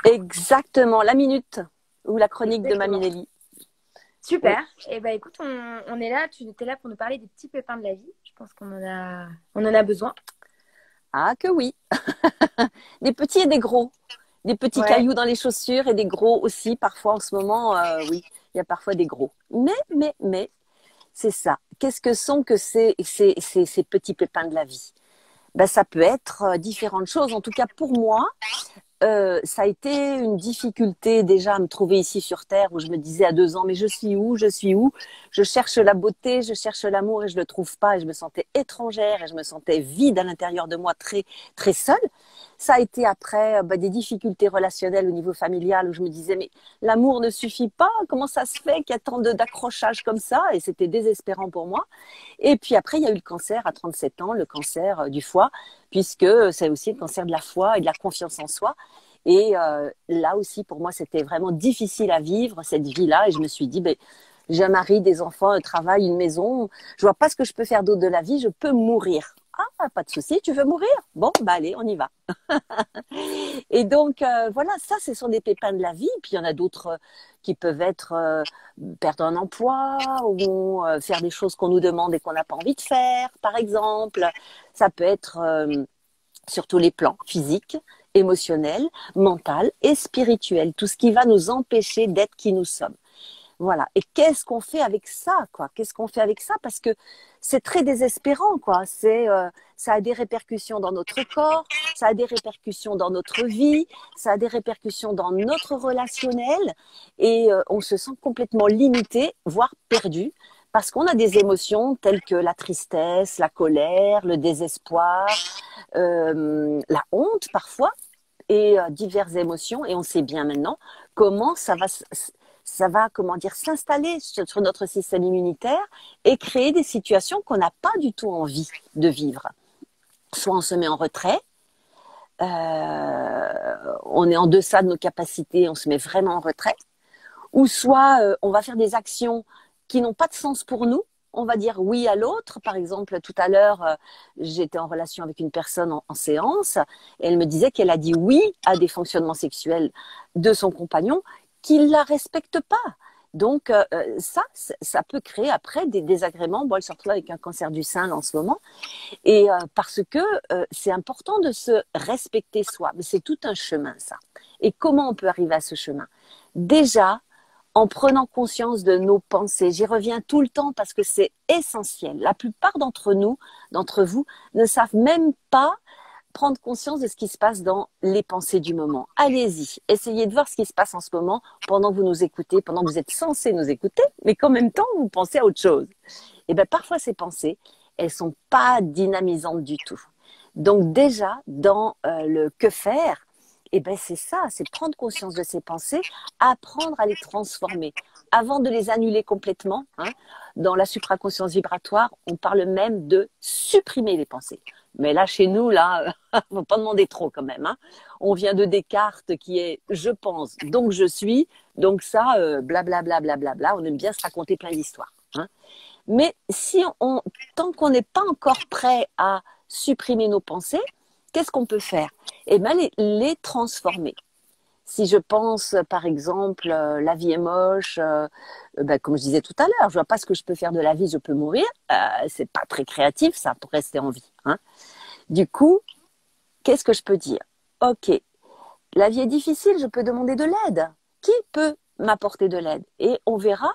Exactement, la minute ou la chronique de Mamie Exactement. Nelly. Oui. Super. Et ben écoute, on est là. Tu étais là pour nous parler des petits pépins de la vie. Je pense on en a besoin. Ah que oui. Des petits et des gros. Des petits Ouais. cailloux dans les chaussures et des gros aussi. Parfois, en ce moment, oui, il y a parfois des gros. Mais, c'est ça. Qu'est-ce que sont que ces petits pépins de la vie? Ben, ça peut être différentes choses. En tout cas, pour moi, ça a été une difficulté déjà à me trouver ici sur Terre où je me disais à 2 ans, mais je suis où? Je suis où? Je cherche la beauté, je cherche l'amour et je le trouve pas et je me sentais étrangère et je me sentais vide à l'intérieur de moi, très, très seule. Ça a été après des difficultés relationnelles au niveau familial où je me disais, mais l'amour ne suffit pas. Comment ça se fait qu'il y a tant d'accrochages comme ça? Et c'était désespérant pour moi. Et puis après, il y a eu le cancer à 37 ans, le cancer du foie, puisque c'est aussi le cancer de la foi et de la confiance en soi. Et là aussi, pour moi, c'était vraiment difficile à vivre, cette vie-là. Et je me suis dit, ben, j'ai un mari, des enfants, un travail, une maison. Je vois pas ce que je peux faire d'autre de la vie. Je peux mourir. Ah, pas de souci, tu veux mourir? Bon, bah allez, on y va. Et donc, voilà, ça, ce sont des pépins de la vie. Puis il y en a d'autres qui peuvent être perdre un emploi ou faire des choses qu'on nous demande et qu'on n'a pas envie de faire, par exemple. Ça peut être sur tous les plans, physique, émotionnel, mental et spirituel. Tout ce qui va nous empêcher d'être qui nous sommes. Voilà. Et qu'est-ce qu'on fait avec ça, quoi? Qu'est-ce qu'on fait avec ça? Parce que c'est très désespérant, quoi. Ça a des répercussions dans notre corps, ça a des répercussions dans notre vie, ça a des répercussions dans notre relationnel, et on se sent complètement limité, voire perdu, parce qu'on a des émotions telles que la tristesse, la colère, le désespoir, la honte parfois, et diverses émotions. Et on sait bien maintenant comment ça va, comment dire, s'installer sur notre système immunitaire et créer des situations qu'on n'a pas du tout envie de vivre. Soit on se met en retrait, on est en deçà de nos capacités, on se met vraiment en retrait, ou soit on va faire des actions qui n'ont pas de sens pour nous. On va dire oui à l'autre. Par exemple, tout à l'heure, j'étais en relation avec une personne en séance et elle me disait qu'elle a dit oui à des fonctionnements sexuels de son compagnon qui ne la respecte pas. Donc, ça peut créer après des désagréments. Bon, elle se retrouve avec un cancer du sein en ce moment. Et parce que c'est important de se respecter soi. Mais c'est tout un chemin, ça. Et comment on peut arriver à ce chemin? Déjà, en prenant conscience de nos pensées. J'y reviens tout le temps parce que c'est essentiel. La plupart d'entre nous, d'entre vous, ne savent même pas prendre conscience de ce qui se passe dans les pensées du moment. Allez-y, essayez de voir ce qui se passe en ce moment pendant que vous nous écoutez, pendant que vous êtes censé nous écouter, mais qu'en même temps, vous pensez à autre chose. Et bien, parfois, ces pensées, elles sont pas dynamisantes du tout. Donc déjà, dans le que faire, eh ben c'est ça, c'est prendre conscience de ses pensées, apprendre à les transformer avant de les annuler complètement. Hein. Dans la supraconscience vibratoire, on parle même de supprimer les pensées. Mais là, chez nous, là, faut pas demander trop quand même. Hein. On vient de Descartes qui est je pense, donc je suis. Donc ça, blablabla, on aime bien se raconter plein d'histoires. Hein. Mais si tant qu'on n'est pas encore prêt à supprimer nos pensées, qu'est-ce qu'on peut faire? Eh bien, les transformer. Si je pense, par exemple, la vie est moche, ben, comme je disais tout à l'heure, je vois pas ce que je peux faire de la vie, je peux mourir. C'est pas très créatif, ça, pour rester en vie. Hein. Du coup, qu'est-ce que je peux dire? Ok, la vie est difficile, je peux demander de l'aide. Qui peut m'apporter de l'aide? Et on verra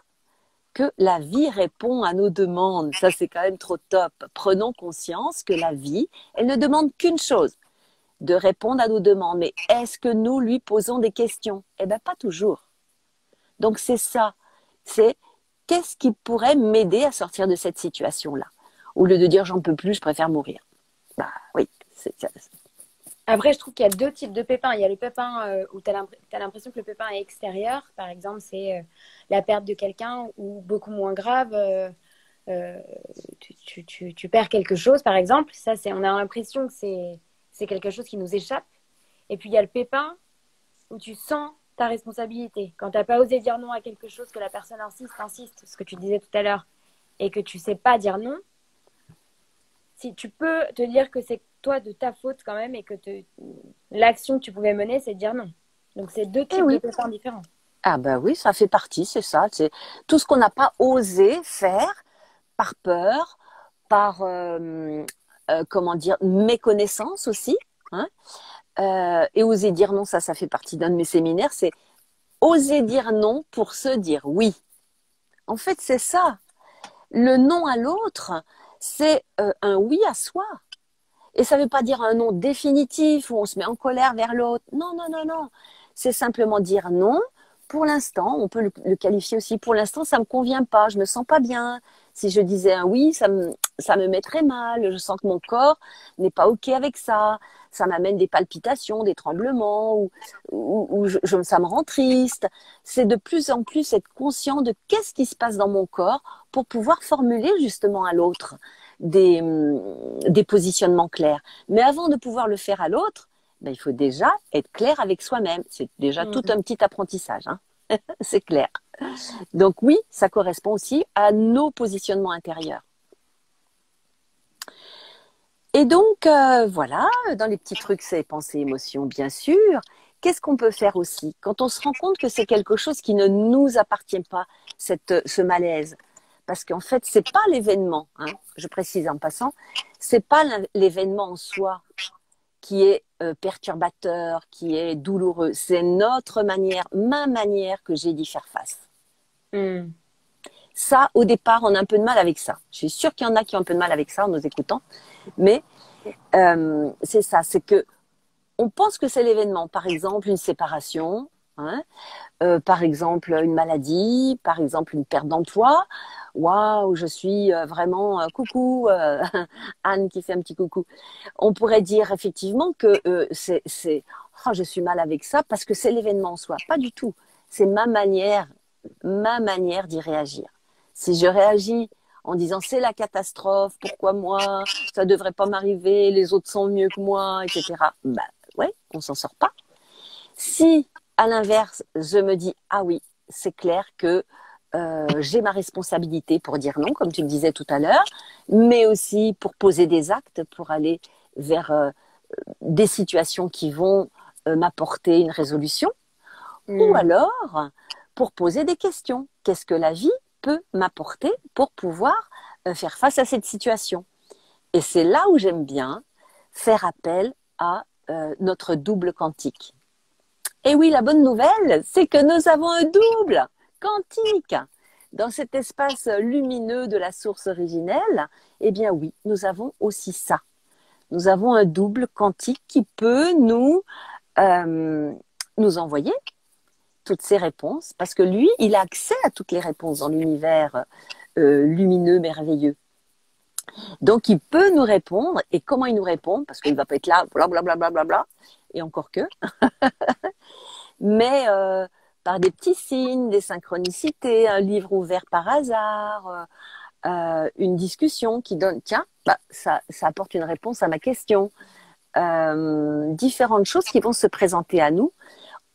que la vie répond à nos demandes. Ça, c'est quand même trop top. Prenons conscience que la vie, elle ne demande qu'une chose, de répondre à nos demandes. Mais est-ce que nous lui posons des questions? Eh bien, pas toujours. Donc, c'est ça. C'est qu'est-ce qui pourrait m'aider à sortir de cette situation-là? Au lieu de dire j'en peux plus, je préfère mourir. Bah oui, c'est ça. Après, je trouve qu'il y a deux types de pépins. Il y a le pépin où tu as l'impression que le pépin est extérieur. Par exemple, c'est la perte de quelqu'un ou beaucoup moins grave. Euh, tu perds quelque chose, par exemple. Ça, on a l'impression que c'est quelque chose qui nous échappe. Et puis, il y a le pépin où tu sens ta responsabilité. Quand tu n'as pas osé dire non à quelque chose, que la personne insiste, ce que tu disais tout à l'heure, et que tu sais pas dire non, si tu peux te dire que c'est toi de ta faute quand même et que l'action que tu pouvais mener, c'est de dire non. Donc, c'est deux Eh types de oui. pépins différents. Ah ben oui, ça fait partie, c'est ça. C'est tout ce qu'on n'a pas osé faire par peur, par comment dire, méconnaissance aussi. Hein, et oser dire non, ça fait partie d'un de mes séminaires. C'est oser dire non pour se dire oui. En fait, c'est ça. Le non à l'autre, c'est un oui à soi. Et ça ne veut pas dire un non définitif où on se met en colère vers l'autre. Non, non, non, non. C'est simplement dire non. Pour l'instant, on peut le qualifier aussi. Pour l'instant, ça me convient pas. Je me sens pas bien. Si je disais un oui, ça me mettrait mal. Je sens que mon corps n'est pas ok avec ça. Ça m'amène des palpitations, des tremblements, ça me rend triste. C'est de plus en plus être conscient de qu'est-ce qui se passe dans mon corps pour pouvoir formuler justement à l'autre des, des positionnements clairs. Mais avant de pouvoir le faire à l'autre, ben, il faut déjà être clair avec soi-même. C'est déjà tout Mm. un petit apprentissage, hein. C'est clair. Donc oui, ça correspond aussi à nos positionnements intérieurs. Et donc, voilà, dans les petits trucs, c'est pensée, émotion, bien sûr. Qu'est-ce qu'on peut faire aussi quand on se rend compte que c'est quelque chose qui ne nous appartient pas, ce malaise? Parce qu'en fait, c'est pas l'événement, hein, je précise en passant, c'est pas l'événement en soi qui est perturbateur, qui est douloureux. C'est notre manière, ma manière que j'ai d'y faire face. Mm. Ça, au départ, on a un peu de mal avec ça. Je suis sûre qu'il y en a qui ont un peu de mal avec ça en nous écoutant. Mais c'est ça, c'est que on pense que c'est l'événement. Par exemple, une séparation, hein, par exemple, une maladie, par exemple, une perte d'emploi. Waouh, je suis vraiment coucou, Anne qui fait un petit coucou. On pourrait dire effectivement que oh, je suis mal avec ça parce que c'est l'événement en soi. Pas du tout. C'est ma manière d'y réagir. Si je réagis en disant c'est la catastrophe, pourquoi moi, ça devrait pas m'arriver, les autres sont mieux que moi, etc. Ben ouais, on s'en sort pas. Si à l'inverse, je me dis ah oui, c'est clair que j'ai ma responsabilité pour dire non, comme tu le disais tout à l'heure, mais aussi pour poser des actes, pour aller vers des situations qui vont m'apporter une résolution, ou Mm. alors pour poser des questions. Qu'est-ce que la vie peut m'apporter pour pouvoir faire face à cette situation? Et c'est là où j'aime bien faire appel à notre double quantique. Et oui, la bonne nouvelle, c'est que nous avons un double quantique. Dans cet espace lumineux de la source originelle, eh bien oui, nous avons aussi ça. Nous avons un double quantique qui peut nous envoyer toutes ces réponses, parce que lui, il a accès à toutes les réponses dans l'univers lumineux, merveilleux. Donc, il peut nous répondre. Et comment il nous répond? Parce qu'il ne va pas être là, blablabla, bla, bla, bla, bla, et encore que. Mais par des petits signes, des synchronicités, un livre ouvert par hasard, une discussion qui donne, tiens, bah, ça apporte une réponse à ma question. Différentes choses qui vont se présenter à nous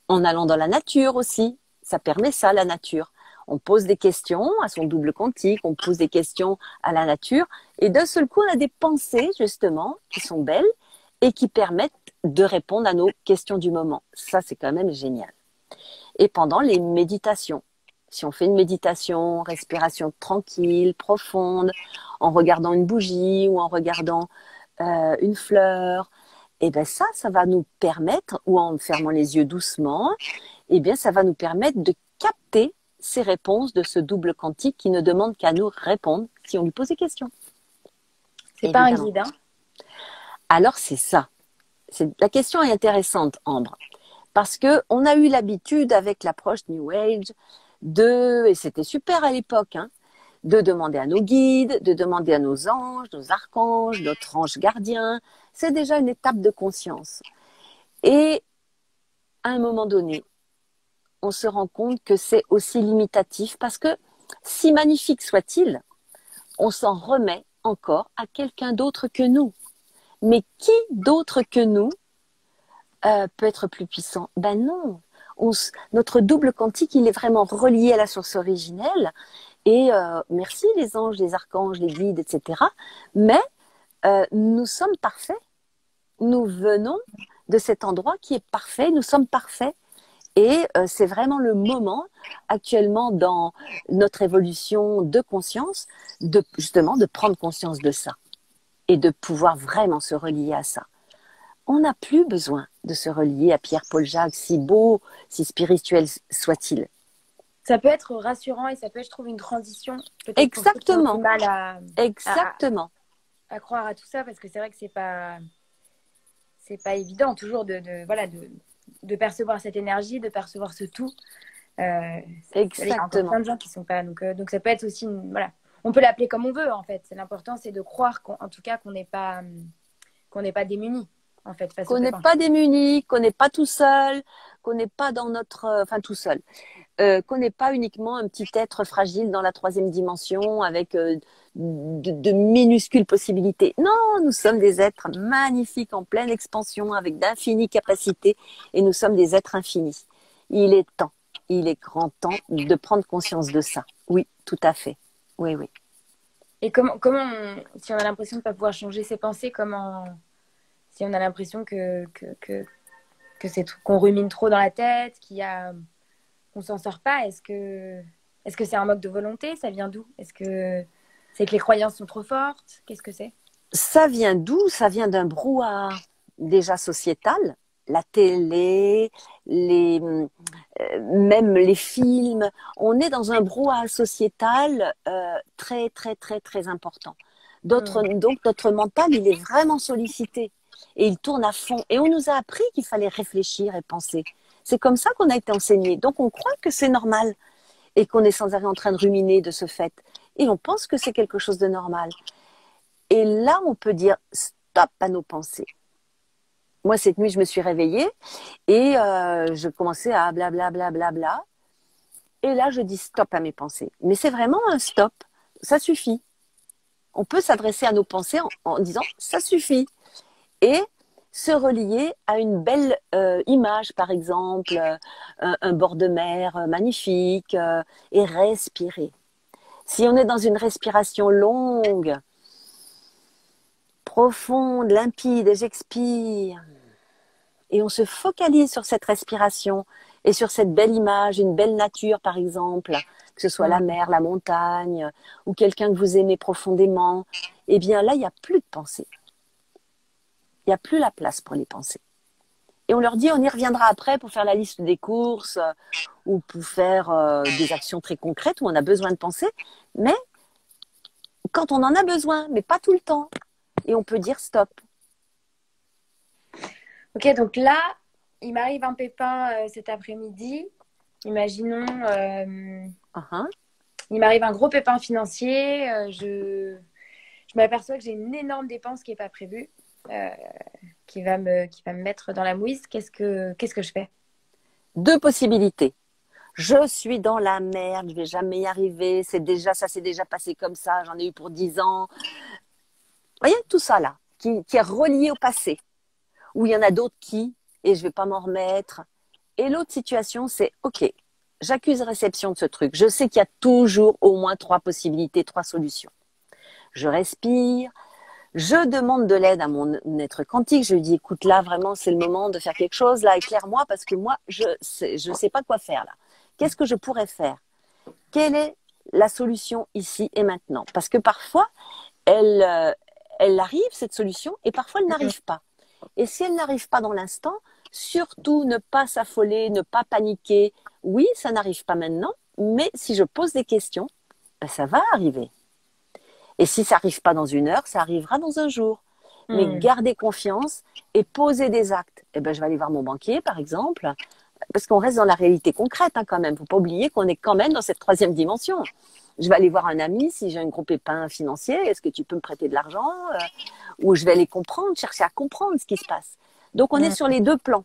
en allant dans la nature aussi. Ça permet ça, la nature. On pose des questions à son double quantique, on pose des questions à la nature, et d'un seul coup, on a des pensées, justement, qui sont belles et qui permettent de répondre à nos questions du moment. Ça, c'est quand même génial. Et pendant les méditations, si on fait une méditation, respiration tranquille, profonde, en regardant une bougie ou en regardant une fleur, et bien ça va nous permettre, ou en fermant les yeux doucement, et bien ça va nous permettre de capter ces réponses de ce double quantique qui ne demande qu'à nous répondre si on lui pose des questions. C'est pas un Évidemment. guide, hein? Alors c'est ça. La question est intéressante, Ambre, parce que on a eu l'habitude avec l'approche New Age et c'était super à l'époque, hein, de demander à nos guides, de demander à nos anges, nos archanges, notre ange gardien. C'est déjà une étape de conscience. Et à un moment donné, on se rend compte que c'est aussi limitatif parce que, si magnifique soit-il, on s'en remet encore à quelqu'un d'autre que nous. Mais qui d'autre que nous peut être plus puissant? Ben non. Notre double quantique, il est vraiment relié à la source originelle. Et merci les anges, les archanges, les guides, etc. Mais nous sommes parfaits. Nous venons de cet endroit qui est parfait. Nous sommes parfaits. Et c'est vraiment le moment actuellement dans notre évolution de conscience, justement de prendre conscience de ça et de pouvoir vraiment se relier à ça. On n'a plus besoin de se relier à Pierre-Paul Jacques, si beau, si spirituel soit-il. Ça peut être rassurant et ça peut être, je trouve, une transition. Peut-être pour ceux qui ont Exactement. du mal Exactement. à croire à tout ça, parce que c'est vrai que c'est pas évident toujours voilà, de percevoir cette énergie, de percevoir ce tout. Il y a encore plein Exactement. de gens qui sont pas. Donc ça peut être aussi voilà. On peut l'appeler comme on veut en fait. L'important c'est de croire en tout cas qu'on n'est pas démunis en fait face Qu'on au n'est pépin. pas démuni, qu'on n'est pas tout seul, qu'on n'est pas dans notre, enfin tout seul, qu'on n'est pas uniquement un petit être fragile dans la troisième dimension avec de minuscules possibilités. Non, nous sommes des êtres magnifiques en pleine expansion avec d'infinies capacités et nous sommes des êtres infinis. Il est temps, il est grand temps de prendre conscience de ça. Oui, tout à fait. Oui, oui. Et si on a l'impression de ne pas pouvoir changer ses pensées, si on a l'impression que c'est qu'on rumine trop dans la tête, qu'on s'en sort pas, est-ce que c'est un manque de volonté? Ça vient d'où? Est-ce que c'est que les croyances sont trop fortes? Qu'est-ce que c'est? Ça vient d'où? Ça vient d'un brouhaha déjà sociétal. La télé, même les films. On est dans un brouhaha sociétal très, très, très, très important. Donc, notre mental, il est vraiment sollicité et il tourne à fond. Et on nous a appris qu'il fallait réfléchir et penser. C'est comme ça qu'on a été enseigné. Donc, on croit que c'est normal et qu'on est sans arrêt en train de ruminer de ce fait. Et on pense que c'est quelque chose de normal. Et là, on peut dire stop à nos pensées. Moi, cette nuit, je me suis réveillée et je commençais à blablabla. Bla, bla, bla. Et là, je dis stop à mes pensées. Mais c'est vraiment un stop. Ça suffit. On peut s'adresser à nos pensées en disant ça suffit. Et se relier à une belle image, par exemple, un bord de mer magnifique, et respirer. Si on est dans une respiration longue, profonde, limpide, et j'expire, et on se focalise sur cette respiration et sur cette belle image, une belle nature par exemple, que ce soit la mer, la montagne, ou quelqu'un que vous aimez profondément, eh bien là, il n'y a plus de pensée. Il n'y a plus la place pour les pensées. Et on leur dit, on y reviendra après pour faire la liste des courses ou pour faire des actions très concrètes où on a besoin de penser, mais quand on en a besoin, mais pas tout le temps. Et on peut dire stop. Ok, donc là, il m'arrive un pépin cet après-midi. Imaginons, il m'arrive un gros pépin financier. Je m'aperçois que j'ai une énorme dépense qui n'est pas prévue, qui va me mettre dans la mouise. Qu'est-ce que je fais? Deux possibilités. Je suis dans la merde, je vais jamais y arriver. Ça s'est déjà passé comme ça. J'en ai eu pour 10 ans. Vous voyez, tout ça là, qui est relié au passé. Ou il y en a d'autres et je vais pas m'en remettre. Et l'autre situation, c'est, ok, j'accuse réception de ce truc. Je sais qu'il y a toujours au moins 3 possibilités, 3 solutions. Je respire, je demande de l'aide à mon être quantique. Je lui dis, écoute, là, vraiment, c'est le moment de faire quelque chose. Là, éclaire-moi parce que moi, je sais pas quoi faire là. Qu'est-ce que je pourrais faire? Quelle est la solution ici et maintenant? Parce que parfois, elle arrive, cette solution, et parfois, elle n'arrive pas. Et si elle n'arrive pas dans l'instant, surtout ne pas s'affoler, ne pas paniquer. Oui, ça n'arrive pas maintenant, mais si je pose des questions, ben, ça va arriver. Et si ça n'arrive pas dans 1 heure, ça arrivera dans 1 jour. Mais garder confiance et poser des actes. Eh ben, je vais aller voir mon banquier, par exemple, parce qu'on reste dans la réalité concrète quand même. Il ne faut pas oublier qu'on est quand même dans cette 3e dimension. Je vais aller voir un ami si j'ai un gros pépin financier. Est-ce que tu peux me prêter de l'argent? Ou je vais aller comprendre, chercher à comprendre ce qui se passe. Donc, on est sur les 2 plans.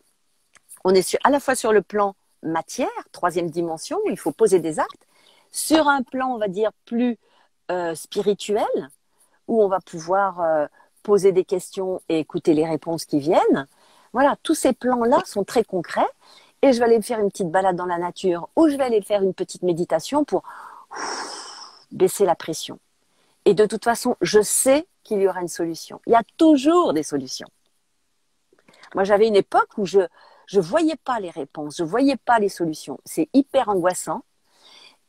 On est à la fois sur le plan matière, 3e dimension, où il faut poser des actes, sur un plan, on va dire, plus spirituel, où on va pouvoir poser des questions et écouter les réponses qui viennent. Voilà, tous ces plans-là sont très concrets. Et je vais aller me faire une petite balade dans la nature, ou je vais aller faire une petite méditation pour baisser la pression. Et de toute façon, je sais qu'il y aura une solution. Il y a toujours des solutions. Moi, j'avais une époque où je je voyais pas les réponses, je voyais pas les solutions. C'est hyper angoissant.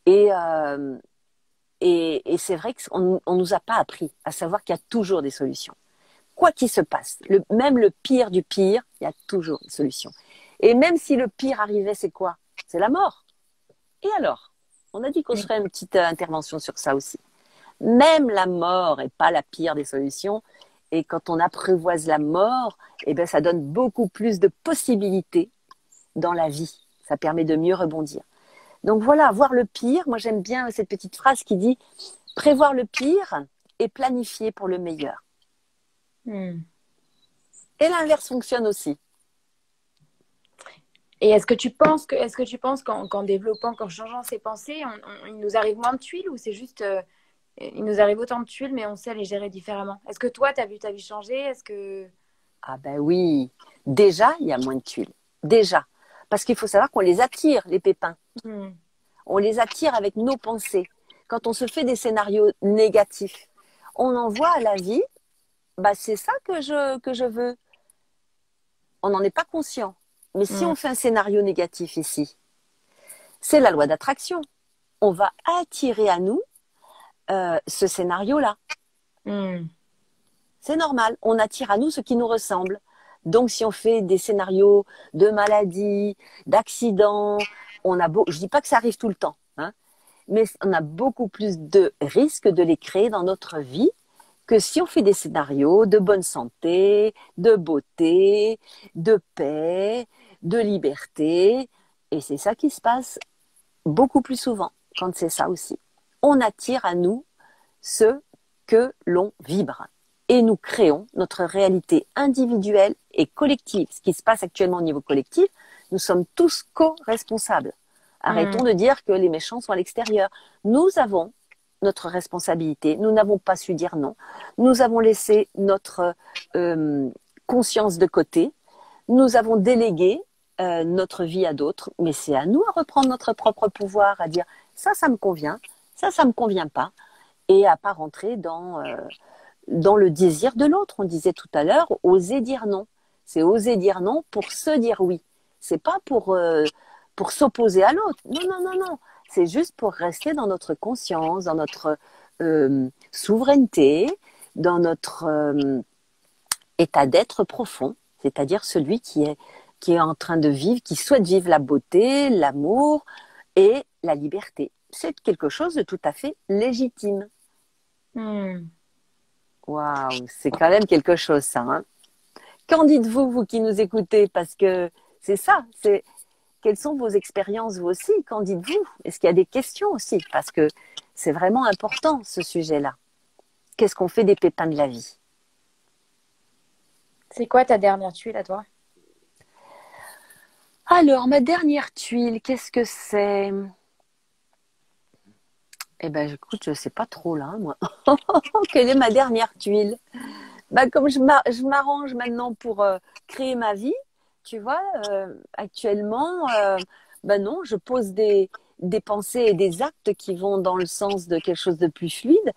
Et, euh, et c'est vrai qu'on ne nous a pas appris à savoir qu'il y a toujours des solutions. Quoi qu'il se passe, même le pire du pire, il y a toujours une solution. Et même si le pire arrivait, c'est quoi? C'est la mort. Et alors? On a dit qu'on se ferait une petite intervention sur ça aussi. Même la mort n'est pas la pire des solutions. Et quand on apprivoise la mort, eh ben, ça donne beaucoup plus de possibilités dans la vie. Ça permet de mieux rebondir. Donc voilà, voir le pire. Moi, j'aime bien cette petite phrase qui dit prévoir le pire et planifier pour le meilleur. Et l'inverse fonctionne aussi. Et est-ce que tu penses qu'en développant, qu'en changeant ses pensées, il nous arrive moins de tuiles ou c'est juste, il nous arrive autant de tuiles, mais on sait les gérer différemment? Est-ce que toi, tu as vu ta vie changer? Est-ce que... Ah ben oui, déjà, il y a moins de tuiles. Déjà. Parce qu'il faut savoir qu'on les attire, les pépins. On les attire avec nos pensées. Quand on se fait des scénarios négatifs, on envoie à la vie, bah c'est ça que je veux. On n'en est pas conscient. Mais si on fait un scénario négatif ici, c'est la loi d'attraction. On va attirer à nous ce scénario-là. C'est normal. On attire à nous ce qui nous ressemble. Donc, si on fait des scénarios de maladies, d'accidents, je dis pas que ça arrive tout le temps, hein, mais on a beaucoup plus de risques de les créer dans notre vie que si on fait des scénarios de bonne santé, de beauté, de paix, de liberté. Et c'est ça qui se passe beaucoup plus souvent quand c'est ça aussi. On attire à nous ce que l'on vibre. Et nous créons notre réalité individuelle et collective. Ce qui se passe actuellement au niveau collectif, nous sommes tous co-responsables. Arrêtons de dire que les méchants sont à l'extérieur. Nous avons notre responsabilité. Nous n'avons pas su dire non. Nous avons laissé notre conscience de côté. Nous avons délégué notre vie à d'autres. Mais c'est à nous à reprendre notre propre pouvoir, à dire ça me convient, ça me convient pas. Et à pas rentrer dans le désir de l'autre. On disait tout à l'heure, oser dire non. C'est oser dire non pour se dire oui. C'est pas pour s'opposer à l'autre. Non, non, non, non. C'est juste pour rester dans notre conscience, dans notre souveraineté, dans notre état d'être profond, c'est-à-dire celui qui est en train de vivre, qui souhaite vivre la beauté, l'amour et la liberté. C'est quelque chose de tout à fait légitime. Waouh, c'est quand même quelque chose, ça. Hein. Qu'en dites-vous, vous qui nous écoutez? Parce que c'est ça, quelles sont vos expériences, vous aussi? Qu'en dites-vous? Est-ce qu'il y a des questions aussi? Parce que c'est vraiment important, ce sujet-là. Qu'est-ce qu'on fait des pépins de la vie? C'est quoi ta dernière tuile à toi? Alors, ma dernière tuile, qu'est-ce que c'est? Eh ben, écoute, je ne sais pas trop là, moi. Quelle est ma dernière tuile? Bah, comme je m'arrange maintenant pour créer ma vie, tu vois, actuellement, bah non, je pose des pensées et des actes qui vont dans le sens de quelque chose de plus fluide.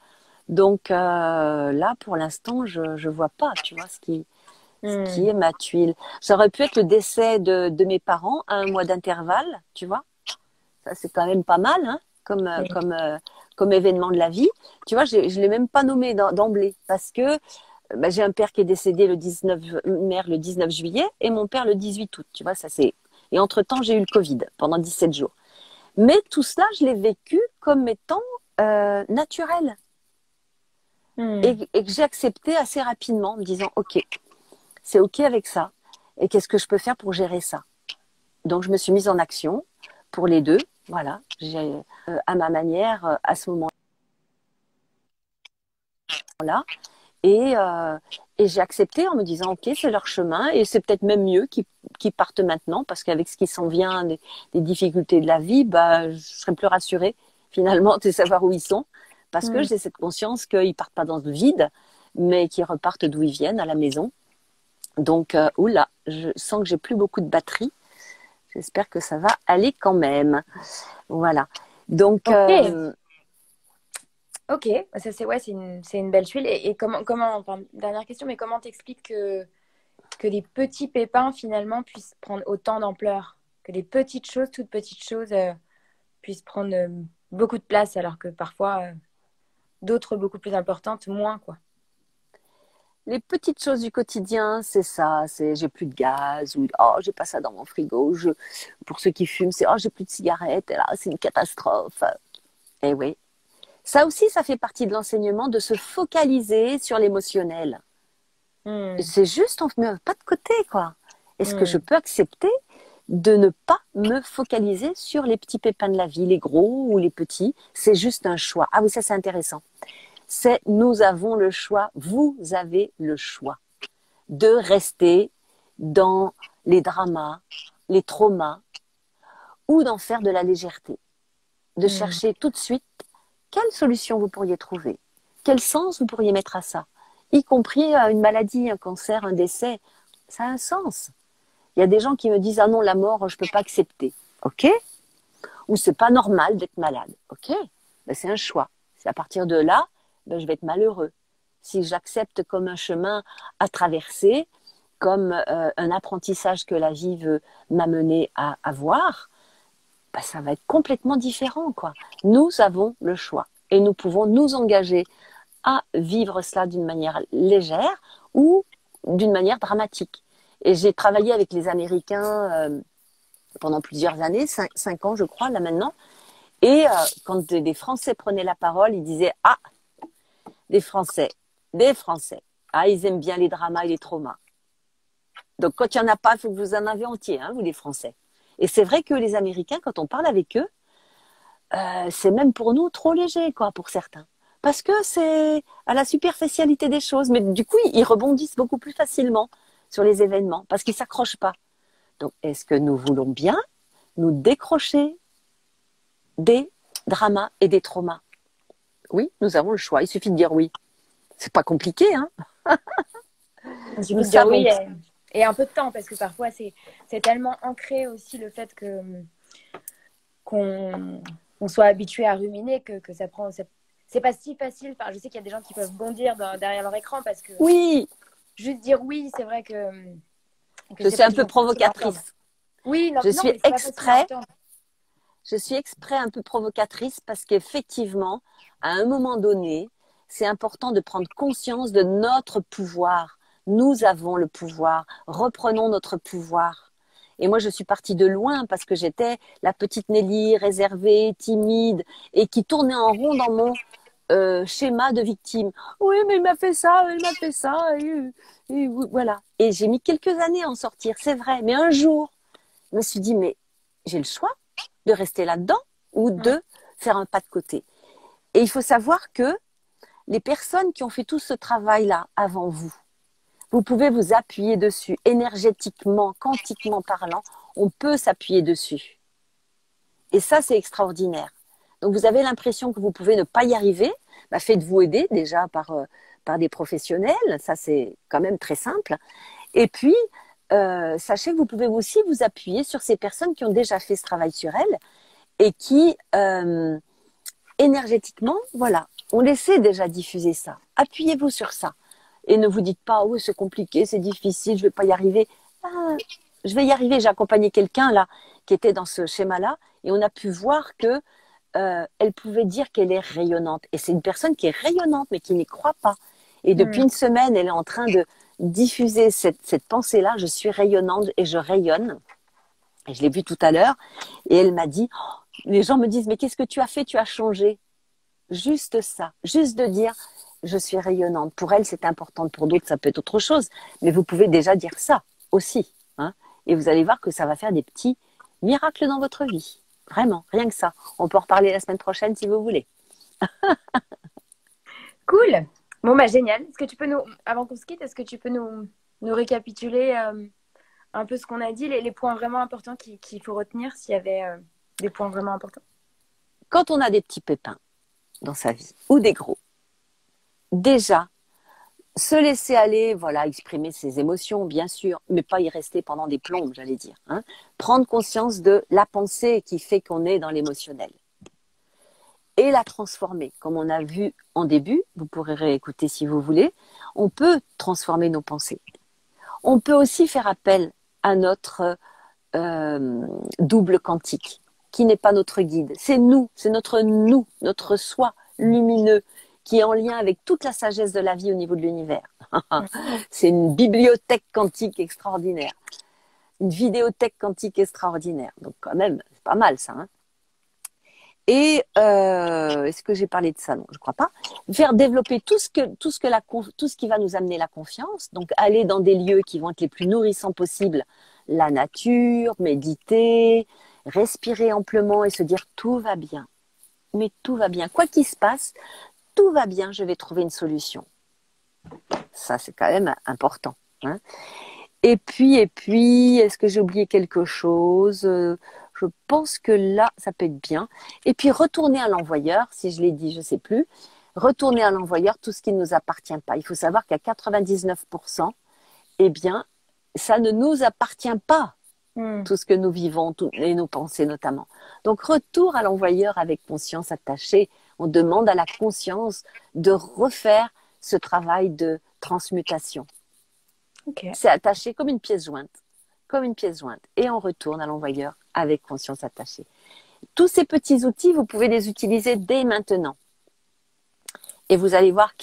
Donc là, pour l'instant, je vois pas, tu vois, ce qui est ma tuile. Ça aurait pu être le décès de mes parents à un mois d'intervalle, tu vois. Ça, c'est quand même pas mal, hein, comme événement de la vie. Tu vois, je l'ai même pas nommé d'emblée parce que bah, j'ai un père qui est décédé mère le 19 juillet et mon père le 18 août. Tu vois, ça c'est. Et entre-temps, j'ai eu le Covid pendant 17 jours. Mais tout cela, je l'ai vécu comme étant naturel. Et que j'ai accepté assez rapidement en me disant, OK, c'est OK avec ça. Et qu'est-ce que je peux faire pour gérer ça? Donc, je me suis mise en action pour les deux. Voilà, j'ai à ma manière, à ce moment-là. Et j'ai accepté en me disant, OK, c'est leur chemin et c'est peut-être même mieux qu'ils partent maintenant parce qu'avec ce qui s'en vient, des difficultés de la vie, bah, je serais plus rassurée finalement de savoir où ils sont parce que j'ai cette conscience qu'ils partent pas dans le vide, mais qu'ils repartent d'où ils viennent, à la maison. Donc, oula, je sens que j'ai plus beaucoup de batterie. J'espère que ça va aller quand même. Voilà. Donc, Ok, ça c'est une belle tuile. Et comment enfin, dernière question, mais comment t'expliques que les petits pépins, finalement, puissent prendre autant d'ampleur. Que les petites choses, toutes petites choses, puissent prendre beaucoup de place, alors que parfois, d'autres beaucoup plus importantes, moins, quoi. Les petites choses du quotidien, c'est ça. C'est j'ai plus de gaz ou oh j'ai pas ça dans mon frigo. Pour ceux qui fument, c'est oh j'ai plus de cigarettes. Et là, c'est une catastrophe. Eh oui. Ça aussi, ça fait partie de l'enseignement de se focaliser sur l'émotionnel. C'est juste, on ne met pas de côté, quoi. Est-ce que je peux accepter de ne pas me focaliser sur les petits pépins de la vie, les gros ou les petits? C'est juste un choix. Ah oui, ça c'est intéressant. C'est nous avons le choix, vous avez le choix de rester dans les dramas, les traumas ou d'en faire de la légèreté. De chercher tout de suite quelle solution vous pourriez trouver, quel sens vous pourriez mettre à ça, y compris une maladie, un cancer, un décès. Ça a un sens. Il y a des gens qui me disent ah non, la mort, je peux pas accepter. Ok? Ou c'est pas normal d'être malade. Ok? Ben, c'est un choix. C'est à partir de là, ben, je vais être malheureux. Si j'accepte comme un chemin à traverser, comme un apprentissage que la vie veut m'amener à avoir, ben, ça va être complètement différent, quoi. Nous avons le choix et nous pouvons nous engager à vivre cela d'une manière légère ou d'une manière dramatique. Et j'ai travaillé avec les Américains pendant plusieurs années, 5 ans je crois, là maintenant. Et quand des Français prenaient la parole, ils disaient « Ah, des Français, ah, ils aiment bien les dramas et les traumas. » Donc quand il n'y en a pas, il faut que vous en avez entier, hein, vous les Français. Et c'est vrai que les Américains, quand on parle avec eux, c'est même pour nous trop léger, quoi, pour certains. Parce que c'est à la superficialité des choses. Mais du coup, ils rebondissent beaucoup plus facilement sur les événements parce qu'ils ne s'accrochent pas. Donc, est-ce que nous voulons bien nous décrocher des dramas et des traumas? Oui, nous avons le choix. Il suffit de dire oui. C'est pas compliqué, hein? Il suffit de dire oui et un peu de temps parce que parfois, c'est tellement ancré aussi le fait qu'on soit habitué à ruminer que ça prend... C'est pas si facile. Enfin, je sais qu'il y a des gens qui peuvent bondir derrière leur écran parce que oui, juste dire oui, c'est vrai que je suis un peu provocatrice. Oui, non, je suis exprès un peu provocatrice parce qu'effectivement, à un moment donné, c'est important de prendre conscience de notre pouvoir. Nous avons le pouvoir. Reprenons notre pouvoir. Et moi, je suis partie de loin parce que j'étais la petite Nelly, réservée, timide, et qui tournait en rond dans mon schéma de victime. Oui, mais il m'a fait ça, et voilà. Et j'ai mis quelques années à en sortir, c'est vrai. Mais un jour, je me suis dit, mais j'ai le choix de rester là-dedans ou de faire un pas de côté. Et il faut savoir que les personnes qui ont fait tout ce travail-là avant vous, vous pouvez vous appuyer dessus énergétiquement, quantiquement parlant, on peut s'appuyer dessus. Et ça, c'est extraordinaire. Donc, vous avez l'impression que vous pouvez ne pas y arriver, bah, faites-vous aider déjà par des professionnels, ça c'est quand même très simple. Et puis, sachez que vous pouvez aussi vous appuyer sur ces personnes qui ont déjà fait ce travail sur elles et qui, énergétiquement, voilà, on essaie déjà diffuser ça. Appuyez-vous sur ça. Et ne vous dites pas, oh, c'est compliqué, c'est difficile, je ne vais pas y arriver. Ah, je vais y arriver. J'ai accompagné quelqu'un là qui était dans ce schéma-là et on a pu voir que elle pouvait dire qu'elle est rayonnante. Et c'est une personne qui est rayonnante mais qui n'y croit pas. Et depuis une semaine, elle est en train de diffuser cette pensée-là. Je suis rayonnante et je rayonne. Et je l'ai vue tout à l'heure. Et elle m'a dit, oh, les gens me disent, mais qu'est-ce que tu as fait? Tu as changé. Juste ça. Juste de dire, je suis rayonnante. Pour elle, c'est important. Pour d'autres, ça peut être autre chose. Mais vous pouvez déjà dire ça aussi. Hein, et vous allez voir que ça va faire des petits miracles dans votre vie. Vraiment, rien que ça. On peut en reparler la semaine prochaine si vous voulez. Cool. Bon, bah génial. Est-ce que tu peux avant qu'on se quitte, est-ce que tu peux nous récapituler un peu ce qu'on a dit, les points vraiment importants qu'il faut retenir, s'il y avait des points vraiment importants? Quand on a des petits pépins dans sa vie, ou des gros, déjà, se laisser aller, voilà, exprimer ses émotions, bien sûr, mais pas y rester pendant des plombes, j'allais dire. Hein. Prendre conscience de la pensée qui fait qu'on est dans l'émotionnel. Et la transformer. Comme on a vu en début, vous pourrez réécouter si vous voulez, on peut transformer nos pensées. On peut aussi faire appel à notre double quantique, qui n'est pas notre guide. C'est nous, c'est notre nous, notre soi lumineux, qui est en lien avec toute la sagesse de la vie au niveau de l'univers. C'est une bibliothèque quantique extraordinaire. Une vidéothèque quantique extraordinaire. Donc quand même, c'est pas mal ça. Hein. Et est-ce que j'ai parlé de ça? Non, je crois pas. Faire développer tout ce qui va nous amener la confiance. Donc aller dans des lieux qui vont être les plus nourrissants possibles, la nature, méditer, respirer amplement et se dire tout va bien. Mais tout va bien. Quoi qu'il se passe, tout va bien. Je vais trouver une solution. Ça, c'est quand même important. Hein. Et puis, est-ce que j'ai oublié quelque chose? Je pense que là, ça peut être bien. Et puis, retourner à l'envoyeur, si je l'ai dit, je ne sais plus. Retourner à l'envoyeur tout ce qui ne nous appartient pas. Il faut savoir qu'à 99%, eh bien, ça ne nous appartient pas, tout ce que nous vivons, et nos pensées notamment. Donc, retour à l'envoyeur avec conscience attachée. On demande à la conscience de refaire ce travail de transmutation. Okay. C'est attaché comme une pièce jointe. Comme une pièce jointe. Et on retourne à l'envoyeur avec conscience attachée. Tous ces petits outils, vous pouvez les utiliser dès maintenant. Et vous allez voir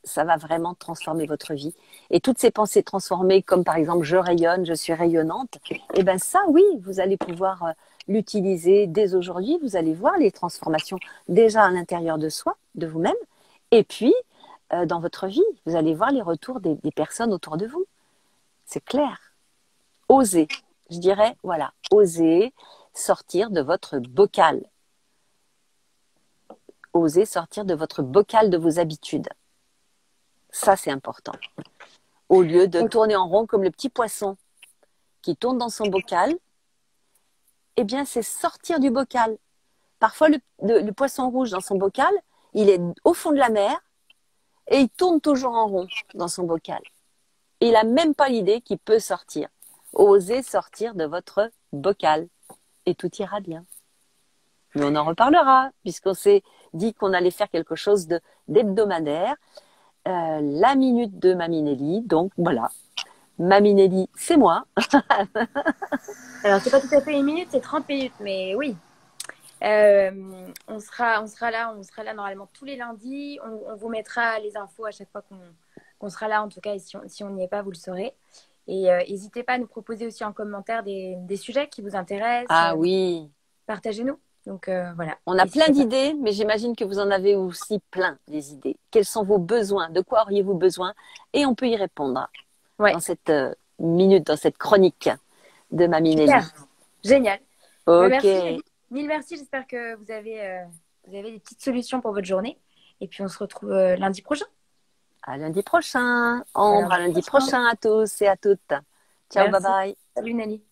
ça va vraiment transformer votre vie. Et toutes ces pensées transformées, comme par exemple je rayonne, je suis rayonnante, et bien ça, oui, vous allez pouvoir l'utiliser dès aujourd'hui. Vous allez voir les transformations déjà à l'intérieur de soi, de vous-même. Et puis, dans votre vie, vous allez voir les retours des personnes autour de vous. C'est clair. Osez, je dirais, voilà, osez sortir de votre bocal. Osez sortir de votre bocal de vos habitudes. Ça, c'est important. Au lieu de tourner en rond comme le petit poisson qui tourne dans son bocal, eh bien, c'est sortir du bocal. Parfois, le poisson rouge dans son bocal, il est au fond de la mer et il tourne toujours en rond dans son bocal. Et il n'a même pas l'idée qu'il peut sortir. Osez sortir de votre bocal et tout ira bien. Mais on en reparlera puisqu'on s'est dit qu'on allait faire quelque chose d'hebdomadaire. La minute de Mamie Nelly. Donc voilà, Mamie Nelly, c'est moi. Alors c'est pas tout à fait une minute, c'est 30 minutes, mais oui. On sera là normalement tous les lundis. On vous mettra les infos à chaque fois qu'on sera là, en tout cas, et si on n'y est pas, vous le saurez. Et n'hésitez pas à nous proposer aussi en commentaire des sujets qui vous intéressent. Ah oui. Partagez-nous. Donc voilà. On a plein d'idées, mais j'imagine que vous en avez aussi plein des idées. Quels sont vos besoins? De quoi auriez-vous besoin? Et on peut y répondre dans cette minute, dans cette chronique de Mamie Nelly. Génial. Ok. Merci. Mille merci. J'espère que vous avez des petites solutions pour votre journée. Et puis on se retrouve lundi prochain. À lundi prochain. Ambre, à lundi prochain à tous et à toutes. Ciao, merci. bye bye. Salut Nelly.